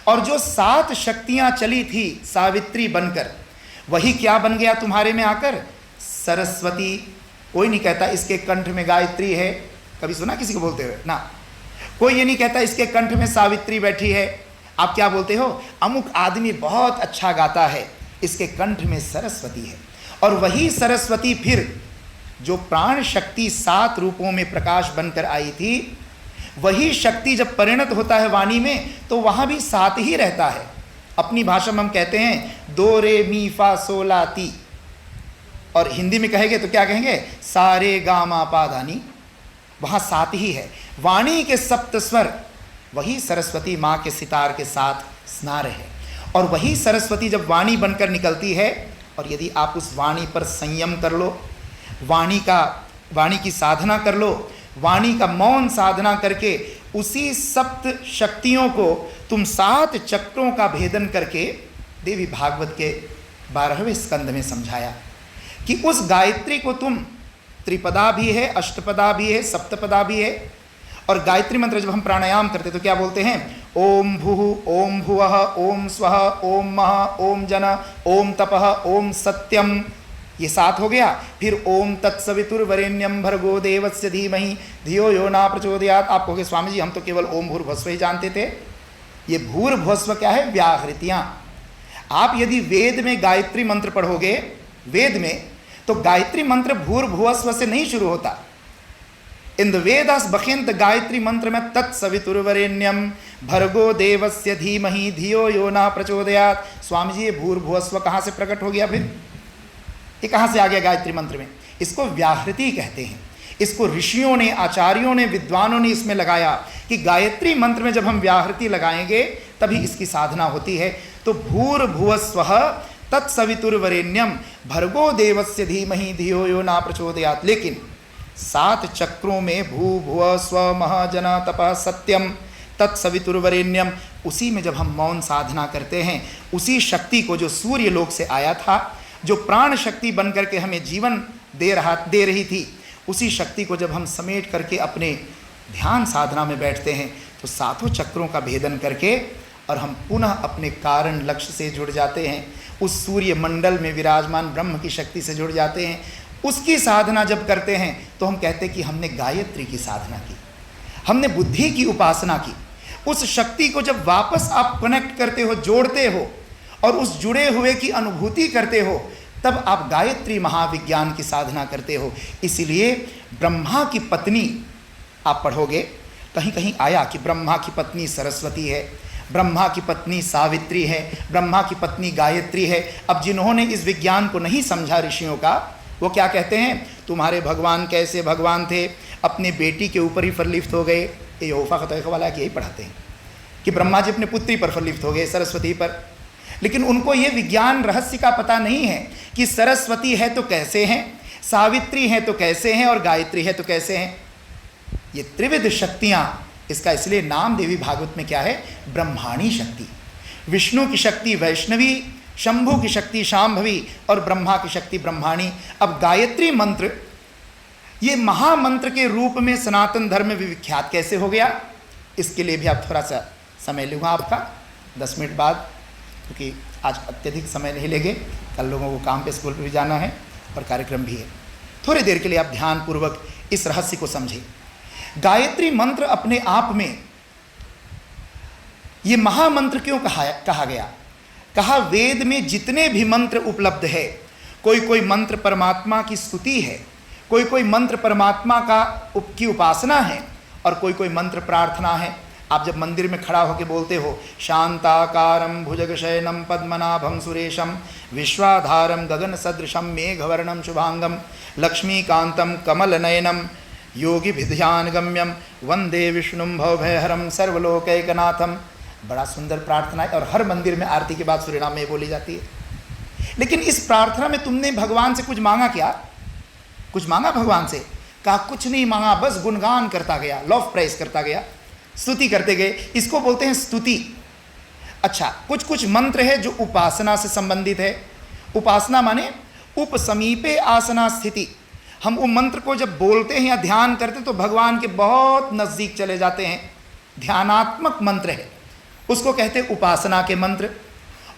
और जो 7 शक्तियां चली थी सावित्री बनकर, वही क्या बन गया तुम्हारे में आकर? सरस्वती। कोई नहीं कहता इसके कंठ में गायत्री है, कभी सुना किसी को बोलते हुए? ना, कोई ये नहीं कहता इसके कंठ में सावित्री बैठी है। आप क्या बोलते हो? अमुक आदमी बहुत अच्छा गाता है, इसके कंठ में सरस्वती है। और वही सरस्वती फिर जो प्राण शक्ति 7 रूपों में प्रकाश बनकर आई थी, वही शक्ति जब परिणत होता है वाणी में तो वहां भी 7 ही रहता है। अपनी भाषा में हम कहते हैं 2 रे मी फा सो ला ती, और हिंदी में कहेंगे तो क्या कहेंगे? सारे गा मा पा धा नी। वहां 7 ही है। वाणी के 7 स्वर, वही सरस्वती माँ के सितार के साथ स्नार है। और वही सरस्वती जब वाणी बनकर निकलती है, और यदि आप उस वाणी पर संयम कर लो, वाणी की साधना कर लो, वाणी का मौन साधना करके उसी 7 शक्तियों को तुम 7 चक्रों का भेदन करके, देवी भागवत के 12वें स्कंद में समझाया कि उस गायत्री को तुम त्रिपदा भी है, अष्टपदा भी है, सप्तपदा भी है। और गायत्री मंत्र जब हम प्राणायाम करते तो क्या बोलते हैं? ओम भूः, ओम भुवः, ओम स्वः, ओम मः, ओम जन, ओम तपः, ओम सत्यम, ये 7 हो गया। फिर ओम तत्सवितुर्वरेण्यम भर्गो देवस्य धीमहि धियो यो न प्रचोदयात्। आप कहोगे स्वामी जी हम तो केवल ओम भूर्भुवस्व ही जानते थे। ये भूर्भुवस्व क्या है? व्याहृतियाँ। आप यदि वेद में गायत्री मंत्र पढ़ोगे, वेद में, तो गायत्री मंत्र भूर्भुवस्व से नहीं शुरू होता। इन द वेदास बखेंत गायत्री मंत्र में तत्सवितुर्वरेण्यम भर्गो देवस्य धीमहि धियो यो न प्रचोदयात्। स्वामी जी ये भूर्भुवस्व कहाँ से प्रकट हो गया? फिर ये कहाँ से आ गया गायत्री मंत्र में? इसको व्याहृति कहते हैं। इसको ऋषियों ने, आचार्यों ने, विद्वानों ने इसमें लगाया कि गायत्री मंत्र में जब हम व्याहृति लगाएंगे तभी इसकी साधना होती है। तो भूर्भुवस्वः तत्सवितुर्वरेण्यम भर्गो देवस्य धीमहि धियो यो न प्रचोदयात्। लेकिन 7 चक्रों में भू भुव स्व मह जन तपः सत्यम तत्सवितुर्वरेण्यम, उसी में जब हम मौन साधना करते हैं, उसी शक्ति को जो सूर्य लोक से आया था, जो प्राण शक्ति बन करके हमें जीवन दे रही थी, उसी शक्ति को जब हम समेट करके अपने ध्यान साधना में बैठते हैं तो 7 चक्रों का भेदन करके और हम पुनः अपने कारण लक्ष्य से जुड़ जाते हैं। उस सूर्य मंडल में विराजमान ब्रह्म की शक्ति से जुड़ जाते हैं। उसकी साधना जब करते हैं तो हम कहते हैं कि हमने गायत्री की साधना की, हमने बुद्धि की उपासना की। उस शक्ति को जब वापस आप कनेक्ट करते हो, जोड़ते हो और उस जुड़े हुए की अनुभूति करते हो, तब आप गायत्री महाविज्ञान की साधना करते हो। इसीलिए ब्रह्मा की पत्नी आप पढ़ोगे, कहीं कहीं आया कि ब्रह्मा की पत्नी सरस्वती है, ब्रह्मा की पत्नी सावित्री है, ब्रह्मा की पत्नी गायत्री है। अब जिन्होंने इस विज्ञान को नहीं समझा ऋषियों का, वो क्या कहते हैं? तुम्हारे भगवान कैसे भगवान थे, अपने बेटी के ऊपर ही फरलिफ्त हो गए। ये यहोवा का तरीक़ा वाला यही पढ़ाते हैं कि ब्रह्मा जी अपने पुत्री पर फरलिफ्त हो गए, सरस्वती पर। लेकिन उनको ये विज्ञान रहस्य का पता नहीं है कि सरस्वती है तो कैसे हैं, सावित्री है तो कैसे हैं, और गायत्री है तो कैसे हैं। ये त्रिविध शक्तियाँ, इसका इसलिए नाम देवी भागवत में क्या है? ब्रह्माणी शक्ति। विष्णु की शक्ति वैष्णवी, शंभु की शक्ति शांभवी और ब्रह्मा की शक्ति ब्रह्माणी। अब गायत्री मंत्र ये महामंत्र के रूप में सनातन धर्म में विख्यात कैसे हो गया? इसके लिए भी आप थोड़ा सा समय लूँगा आपका 10 मिनट बाद, क्योंकि आज अत्यधिक समय नहीं लेंगे, कल लोगों को काम पे स्कूल पे भी जाना है और कार्यक्रम भी है। थोड़ी देर के लिए आप ध्यानपूर्वक इस रहस्य को समझें। गायत्री मंत्र अपने आप में ये महामंत्र क्यों कहा गया? कहा वेद में जितने भी मंत्र उपलब्ध है, कोई कोई मंत्र परमात्मा की स्तुति है, कोई कोई मंत्र परमात्मा की उपासना है, और कोई कोई मंत्र प्रार्थना है। आप जब मंदिर में खड़ा होकर बोलते हो शांताकारं भुजगशयनं पद्मनाभं सुरेशं विश्वाधारं गगन सदृशं मेघवर्णं शुभांगं लक्ष्मीकांतं कमलनयनं योगी भिध्यान गम्यम वंदे विष्णुं भवभयहरं सर्वलोकैकनाथम, बड़ा सुंदर प्रार्थना है, और हर मंदिर में आरती के बाद सूर्य नाम में बोली जाती है। लेकिन इस प्रार्थना में तुमने भगवान से कुछ मांगा क्या? कुछ मांगा भगवान से? कहा कुछ नहीं मांगा, बस गुणगान करता गया, लव प्रेस करता गया, स्तुति करते गए। इसको बोलते हैं स्तुति। अच्छा, कुछ कुछ मंत्र है जो उपासना से संबंधित है। उपासना माने उपसमीपे आसना स्थिति। हम वो मंत्र को जब बोलते हैं या ध्यान करते तो भगवान के बहुत नज़दीक चले जाते हैं, ध्यानात्मक मंत्र है, उसको कहते हैं उपासना के मंत्र।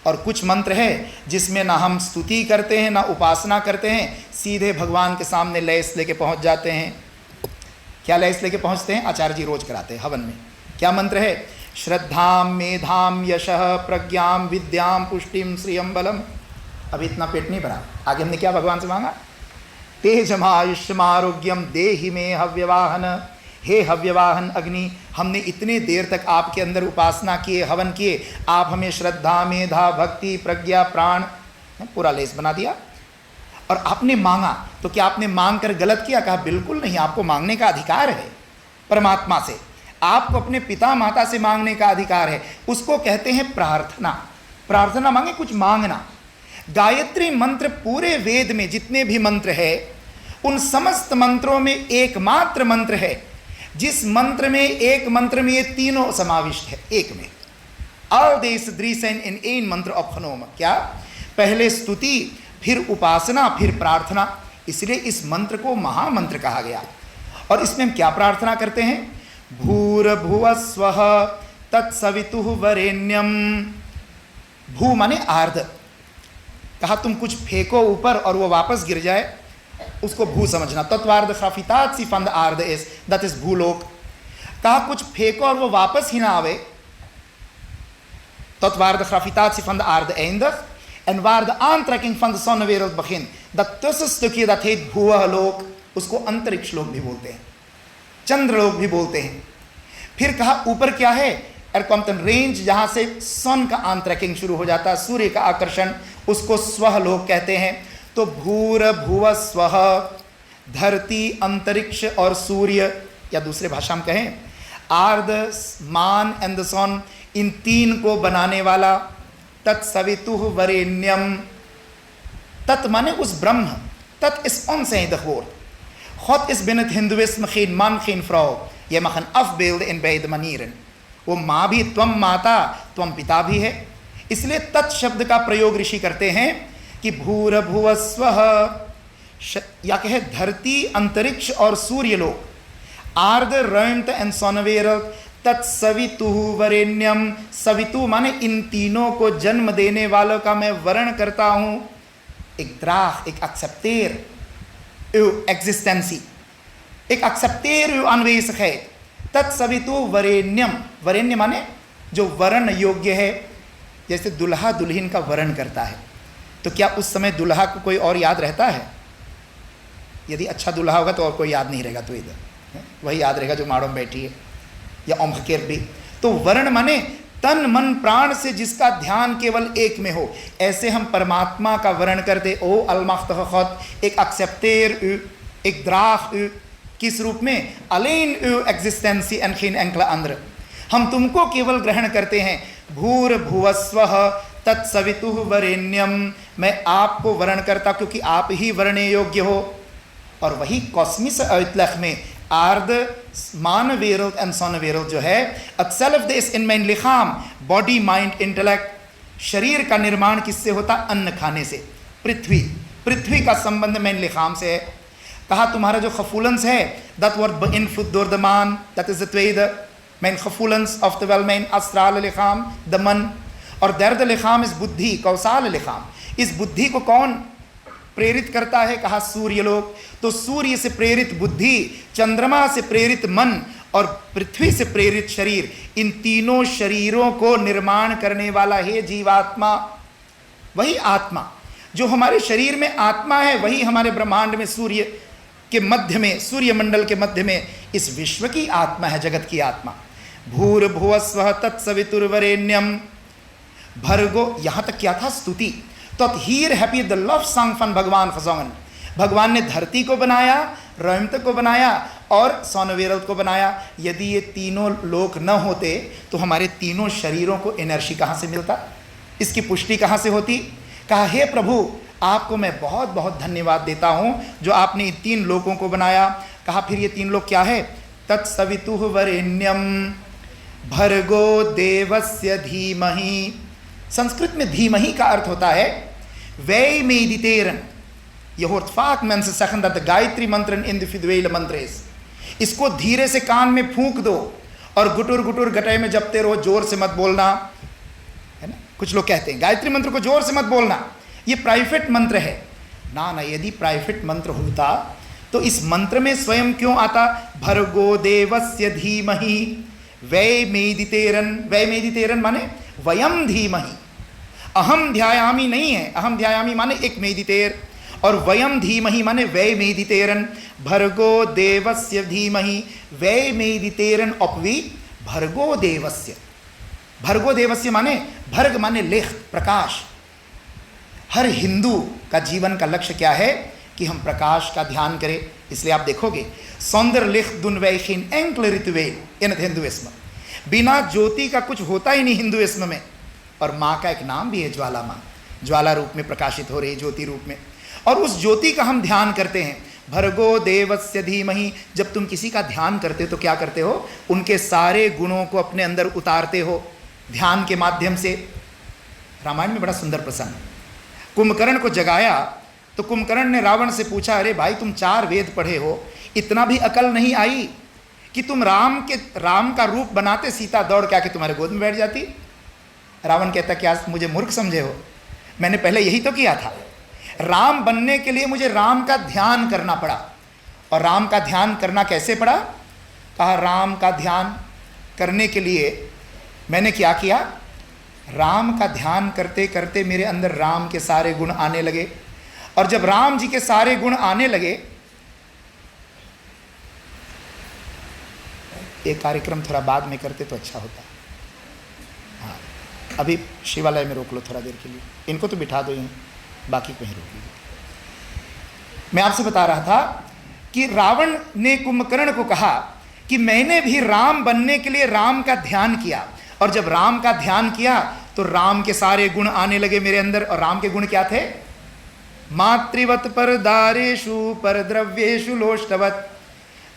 और कुछ मंत्र है जिसमें ना हम स्तुति करते हैं ना उपासना करते हैं, सीधे भगवान के सामने लैस लेके पहुंच जाते हैं। क्या लैस लेके पहुंचते हैं? आचार्य जी रोज कराते हैं हवन में। क्या मंत्र है? श्रद्धाम मेधाम यशः प्रज्ञाम विद्याम पुष्टिम श्रियम बलम। अभी इतना पेट नहीं भरा, आगे हमने क्या भगवान से मांगा? तेजमायुष्यमारोग्यम देहि में हव्यवाहन। हे हव्यवाहन अग्नि, हमने इतने देर तक आपके अंदर उपासना किए, हवन किए, आप हमें श्रद्धा मेधा भक्ति प्रज्ञा प्राण पूरा लेस बना दिया। और आपने मांगा तो क्या आपने मांग कर गलत किया? कहा बिल्कुल नहीं, आपको मांगने का अधिकार है परमात्मा से, आपको अपने पिता माता से मांगने का अधिकार है। उसको कहते हैं प्रार्थना। प्रार्थना मांगे कुछ मांगना। गायत्री मंत्र पूरे वेद में जितने भी मंत्र है उन समस्त मंत्रों में एकमात्र मंत्र है जिस मंत्र में एक मंत्र में ये तीनों समाविष्ट है एक में। ऑल दिस द्रीसेन इन एन मंत्र ऑफ खनोम। क्या? पहले स्तुति, फिर उपासना, फिर प्रार्थना। इसलिए इस मंत्र को महामंत्र कहा गया। और इसमें हम क्या प्रार्थना करते हैं? भूर्भुवस्वः तत्सवितुः वरेण्यम। भू माने आर्ध। कहा तुम कुछ फेंको ऊपर और वो वापस गिर जाए, उसको भू समझना। तत्वार्ध खफितात सी फंद आर्ध इस, दैट इज भूलोक। कहा कुछ फेंको और वो वापस ही ना आवे, तत्वार्ध खफितात सी फंद आर्ध eindig en waar de aantrekking van de zonnewereld begint, dat tussenstukje dat heet भूलोक, उसको अंतरिक्ष लोक भी बोलते हैं, चंद्रलोक भी बोलते हैं। फिर कहा ऊपर क्या है? एरकॉम्पटन रेंज, जहां से सन का आंतरैकिंग शुरू हो जाता है, सूर्य का आकर्षण, उसको स्वह लोक कहते हैं। तो भूर भुव स्वह, धरती अंतरिक्ष और सूर्य, या दूसरे भाषा में कहें आर्द मान एंड द सन, इन तीन को बनाने वाला। तत्सवितुः वरेण्यम, तत् माने उस ब्रह्म, तत् इस ons eindig woord. God is binnen het hindoeïsme geen man, geen vrouw. Je mag een afbeelden in beide manieren. वो माँ भी, त्वम माता त्वम पिता भी है। इसलिए तत् शब्द का प्रयोग ऋषि करते हैं कि भूर भुव स्वः, या कहे धरती अंतरिक्ष और सूर्य लोक, आर्द रंत एंड सोनवेरल, तत्सवितुः वरेण्यम। सवितु माने इन तीनों को जन्म देने वालों का मैं वर्ण करता हूं। एक draag, ik accepteer uw existentie, ik accepteer uw aanwezigheid। तत्सवितु वरेण्यम, वरेण्य माने जो वर्ण योग्य है। जैसे दुल्हा दुल्हन का वर्ण करता है, तो क्या उस समय दुल्हा को कोई और याद रहता है? यदि अच्छा दुल्हा होगा तो और कोई याद नहीं रहेगा, तो इधर वही याद रहेगा जो माड़ों में बैठी है, या ओमकेर भी। तो वर्ण माने तन मन प्राण से जिसका ध्यान केवल एक में हो, ऐसे हम परमात्मा का वर्ण करते। ओ अलमख्तः खत, एक एक्सेप्टेर उ, एक द्राख उ, किस रूप में? अलेन उ एग्जिस्टेंसी एंड geen enkele andere, हम तुमको केवल ग्रहण करते हैं। भूर भुवस्वः तत्सवितुः वरेण्यम, मैं आपको वर्ण करता क्योंकि आप ही वर्ण योग्य हो। और वही कॉस्मिस uitleg में आर्द मान wereld en zonnewereld जो है, hetzelfde is in mijn lichaam, body mind intellect. शरीर का निर्माण किससे होता? अन्न खाने से। पृथ्वी, पृथ्वी का संबंध mijn lichaam से है। कहा तुम्हारा जो gevoelens है, dat wordt beïnvloed door de maan, dat is de tweede। mijn gevoelens, oftewel mijn astrale lichaam, de मन। और दर्द लिखाम इस बुद्धि, कौसाल लिखाम, इस बुद्धि को कौन प्रेरित करता है? कहा सूर्य लोक। तो सूर्य से प्रेरित बुद्धि, चंद्रमा से प्रेरित मन और पृथ्वी से प्रेरित शरीर, इन तीनों शरीरों को निर्माण करने वाला है जीवात्मा, वही आत्मा। जो हमारे शरीर में आत्मा है वही हमारे ब्रह्मांड में सूर्य के मध्य में, सूर्यमंडल के मध्य में इस विश्व की आत्मा है, जगत की आत्मा। भूर्भुवस्वः तत्सवितुर्वरेण्यम भर्गो, यहां तक क्या था? स्तुति। तो हीर हैप्पी द लव सॉन्ग फन भगवान फसोंगन। भगवान ने धरती को बनाया, रहिमत को बनाया और सोनवेरत को बनाया। यदि ये तीनों लोक न होते तो हमारे तीनों शरीरों को एनर्जी कहाँ से मिलता, इसकी पुष्टि कहाँ से होती? कहा हे प्रभु, आपको मैं बहुत बहुत धन्यवाद देता हूँ जो आपने इन तीन लोकों को बनाया। कहा फिर ये तीन लोक क्या है? तत्सवितुः वरेण्यम भर्गो देवस्य धीमहि। संस्कृत में धीमहि का अर्थ होता है वै मेदितेरन। Je hoort vaak mensen zeggen dat de Gayatri मंत्र een individuele मंत्र is. इसको धीरे से कान में फूंक दो और गुटुर गुटुर गटाई में जपते रहो, जोर से मत बोलना, है ना? कुछ लोग कहते हैं गायत्री मंत्र को जोर से मत बोलना, ये प्राइवेट मंत्र है। ना ना, यदि प्राइवेट मंत्र होता तो इस मंत्र में स्वयं क्यों आता? भर्गो देवस्य धीमहि वै मेदितेरन। वै मेदितेरन माने वयम धीमहि। अहम ध्यायामी नहीं है, अहम ध्यायामी माने एक मेदितेर, और वयम धीमहि माने वै मेदितेरन। भर्गो देवस्य धीमहि वै मेदितेरन अपवी भर्गो देवस्य। भर्गो देवस्य माने, भर्ग माने लेख, प्रकाश। हर हिंदू का जीवन का लक्ष्य क्या है? कि हम प्रकाश का ध्यान करें। इसलिए आप देखोगे सौंदर्य लिख दुनवैखिन एंक्ल ऋतुवे इन हिंदुइज्म, बिना ज्योति का कुछ होता ही नहीं हिंदुइज्म में। और माँ का एक नाम भी है ज्वाला माँ, ज्वाला रूप में प्रकाशित हो रही, ज्योति रूप में, और उस ज्योति का हम ध्यान करते हैं। भर्गो देवस्य धीमहि। जब तुम किसी का ध्यान करते हो तो क्या करते हो? उनके सारे गुणों को अपने अंदर उतारते हो ध्यान के माध्यम से। रामायण में बड़ा सुंदर प्रसंग, कुंभकर्ण को जगाया तो कुंभकर्ण ने रावण से पूछा, अरे भाई तुम 4 वेद पढ़े हो, इतना भी अकल नहीं आई कि तुम राम का रूप बनाते, सीता दौड़ के आके तुम्हारे गोद में बैठ जाती? रावण कहता, क्या मुझे मूर्ख समझे हो? मैंने पहले यही तो किया था। राम बनने के लिए मुझे राम का ध्यान करना पड़ा। और राम का ध्यान करना कैसे पड़ा? कहा राम का ध्यान करने के लिए मैंने क्या किया? राम का ध्यान करते करते मेरे अंदर राम के सारे गुण आने लगे। और जब राम जी के सारे गुण आने लगे, एक कार्यक्रम थोड़ा बाद में करते तो अच्छा होता। हाँ, अभी शिवालय में रोक लो थोड़ा देर के लिए, इनको तो बिठा दो यहीं, बाकी कहीं रोक लीजिए। मैं आपसे बता रहा था कि रावण ने कुंभकर्ण को कहा कि मैंने भी राम बनने के लिए राम का ध्यान किया, और जब राम का ध्यान किया तो राम के सारे गुण आने लगे मेरे अंदर। और राम के गुण क्या थे? मातृवत पर दारेशु पर द्रव्येशु लोष्टवत।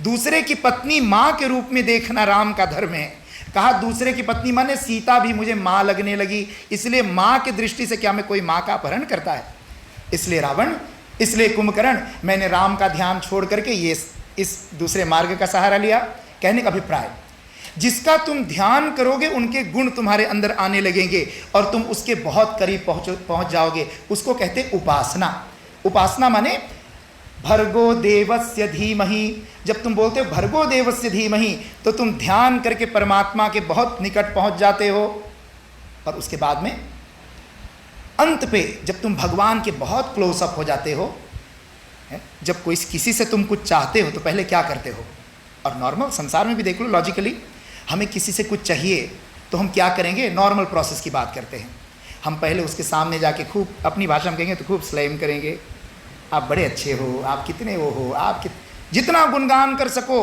दूसरे की पत्नी माँ के रूप में देखना राम का धर्म है। कहा दूसरे की पत्नी माने सीता भी मुझे माँ लगने लगी, इसलिए माँ की दृष्टि से क्या मैं कोई माँ का अपहरण करता है? इसलिए रावण, इसलिए कुंभकर्ण, मैंने राम का ध्यान छोड़ करके ये इस दूसरे मार्ग का सहारा लिया। कहने का अभिप्राय, जिसका तुम ध्यान करोगे उनके गुण तुम्हारे अंदर आने लगेंगे और तुम उसके बहुत करीब पहुंच जाओगे। उसको कहते उपासना। उपासना माने भर्गो देवस्य धीमहि। जब तुम बोलते हो भर्गो देवस्य धीमहि तो तुम ध्यान करके परमात्मा के बहुत निकट पहुंच जाते हो। और उसके बाद में अंत पे जब तुम भगवान के बहुत क्लोज अप हो जाते हो, जब कोई किसी से तुम कुछ चाहते हो तो पहले क्या करते हो? और नॉर्मल संसार में भी देख लो, लॉजिकली हमें किसी से कुछ चाहिए तो हम क्या करेंगे? नॉर्मल प्रोसेस की बात करते हैं। हम पहले उसके सामने जाके खूब, अपनी भाषा में कहेंगे तो खूब स्लैम करेंगे, आप बड़े अच्छे हो, आप कितने वो हो, आप जितना गुणगान कर सको,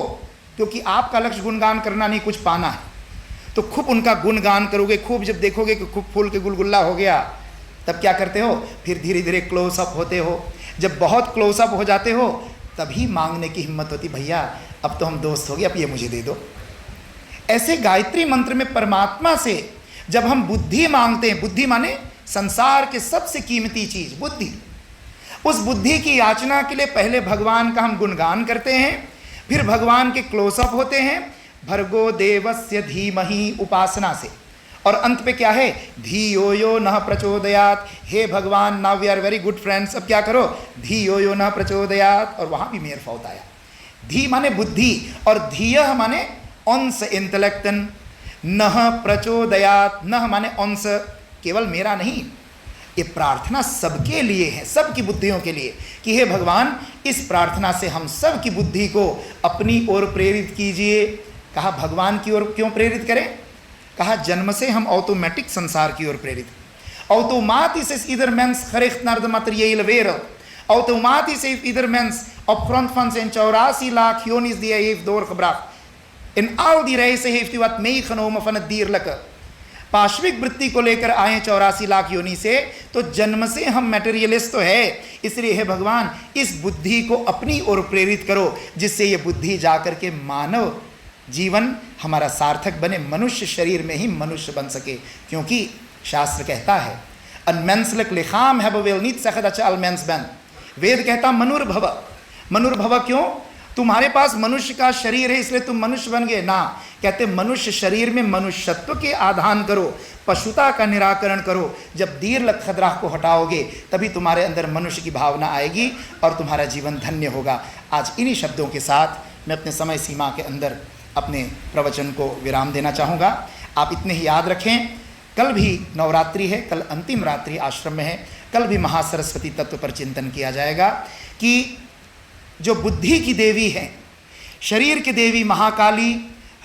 क्योंकि आपका लक्ष्य गुणगान करना नहीं, कुछ पाना है। तो खूब उनका गुणगान करोगे। खूब जब देखोगे कि खूब फूल के गुलगुल्ला हो गया, तब क्या करते हो? फिर धीरे धीरे क्लोज अप होते हो। जब बहुत क्लोज अप हो जाते हो तभी मांगने की हिम्मत होती, भैया अब तो हम दोस्त हो गए, अब ये मुझे दे दो। ऐसे गायत्री मंत्र में परमात्मा से जब हम बुद्धि मांगते हैं, बुद्धि माने संसार के सबसे कीमती चीज बुद्धि, उस बुद्धि की याचना के लिए पहले भगवान का हम गुणगान करते हैं, फिर भगवान के क्लोजअप होते हैं भर्गो देवस्य धीमहि उपासना से। और अंत पे क्या है? धियो यो नः प्रचोदयात। हे भगवान, now we are very good friends, अब क्या करो? धियो यो नः प्रचोदयात। और वहां भी मेर फौत आया। धी माने बुद्धि और धीय माने अंश, इंटेलेक्टन। नः प्रचोदयात, नः माने अंश, केवल मेरा नहीं, ये प्रार्थना सबके लिए है, सबकी बुद्धियों के लिए, कि हे भगवान इस प्रार्थना से हम सब की बुद्धि को अपनी ओर प्रेरित कीजिए। कहा भगवान की ओर क्यों प्रेरित करें? कहा जन्म से हम ऑटोमेटिक संसार की ओर प्रेरित, automatisch is ieder mens gericht naar de materiële wereld. Automatisch heeft ieder mens op grond van zijn 84 laag yonis die hij heeft doorgebracht. In al die reizen heeft hij wat meegenomen van het dierlijke. पाश्विक वृत्ति को लेकर आए 84 लाख योनि से, तो जन्म से हम मेटेरियलिस्ट तो है, इसलिए हे भगवान इस बुद्धि को अपनी ओर प्रेरित करो, जिससे ये बुद्धि जाकर के मानव जीवन हमारा सार्थक बने, मनुष्य शरीर में ही मनुष्य बन सके। क्योंकि शास्त्र कहता है een menselijk lichaam hebben wil niet zeggen dat je al mens bent. वेद कहता मनुर्भव, मनुर्भव क्यों? तुम्हारे पास मनुष्य का शरीर है इसलिए तुम मनुष्य बन गए ना, कहते मनुष्य शरीर में मनुष्यत्व के आधान करो, पशुता का निराकरण करो। जब दीर्घ खतरा को हटाओगे तभी तुम्हारे अंदर मनुष्य की भावना आएगी और तुम्हारा जीवन धन्य होगा। आज इन्हीं शब्दों के साथ मैं अपने समय सीमा के अंदर अपने प्रवचन को विराम देना चाहूँगा। आप इतने ही याद रखें, कल भी नवरात्रि है, कल अंतिम रात्रि आश्रम में है, कल भी महासरस्वती तत्व पर चिंतन किया जाएगा कि जो बुद्धि की देवी है, शरीर की देवी महाकाली,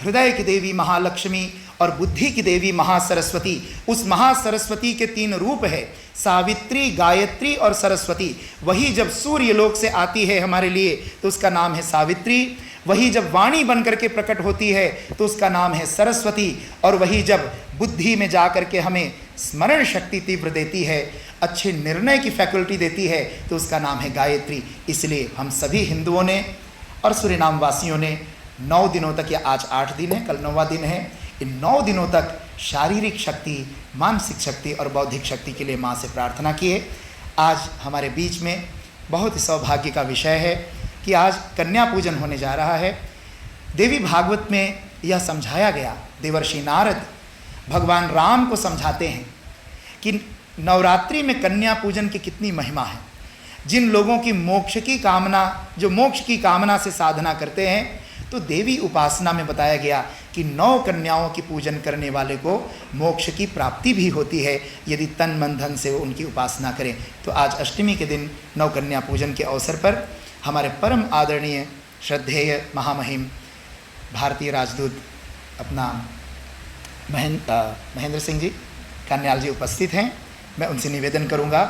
हृदय की देवी महालक्ष्मी और बुद्धि की देवी महासरस्वती, उस महासरस्वती के 3 रूप है, सावित्री, गायत्री और सरस्वती। वही जब सूर्य लोक से आती है हमारे लिए तो उसका नाम है सावित्री, वही जब वाणी बनकर के प्रकट होती है तो उसका नाम है सरस्वती, और वही जब बुद्धि में जा कर के हमें स्मरण शक्ति तीव्र देती है, अच्छे निर्णय की फैकल्टी देती है, तो उसका नाम है गायत्री। इसलिए हम सभी हिंदुओं ने और सूरीनाम वासियों ने 9 दिनों तक, या आज 8 दिन है, कल 9वां दिन है, इन 9 दिनों तक शारीरिक शक्ति, मानसिक शक्ति और बौद्धिक शक्ति के लिए माँ से प्रार्थना किए। आज हमारे बीच में बहुत ही सौभाग्य का विषय है कि आज कन्या पूजन होने जा रहा है। देवी भागवत में यह समझाया गया, देवर्षि नारद भगवान राम को समझाते हैं कि नवरात्रि में कन्या पूजन की कितनी महिमा है। जिन लोगों की मोक्ष की कामना, जो मोक्ष की कामना से साधना करते हैं, तो देवी उपासना में बताया गया कि 9 कन्याओं की पूजन करने वाले को मोक्ष की प्राप्ति भी होती है यदि तन मन धन से वो उनकी उपासना करें। तो आज अष्टमी के दिन 9 कन्या पूजन के अवसर पर हमारे परम आदरणीय श्रद्धेय महामहिम भारतीय राजदूत अपना महेंद्र सिंह जी कन्याल जी उपस्थित हैं। मैं उनसे निवेदन करूंगा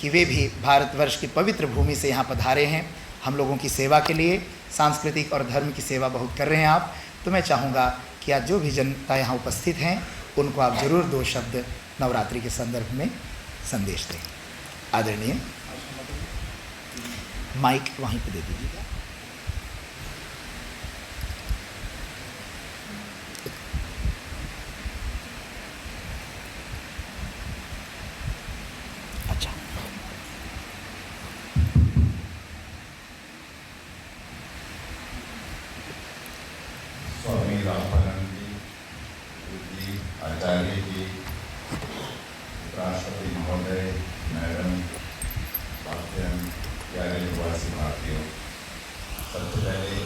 कि वे भी भारतवर्ष की पवित्र भूमि से यहाँ पधारे हैं हम लोगों की सेवा के लिए, सांस्कृतिक और धर्म की सेवा बहुत कर रहे हैं आप। तो मैं चाहूँगा कि आज जो भी जनता यहाँ उपस्थित हैं उनको आप जरूर 2 शब्द नवरात्रि के संदर्भ में संदेश दें। आदरणीय माइक वहीं पे दे दीजिएगा। अच्छा, स्वामी रामानंद जी, आचार्य जी, राष्ट्रपति महोदय, मैडम, प्यारे निवासी भारतीयों, सबसे पहले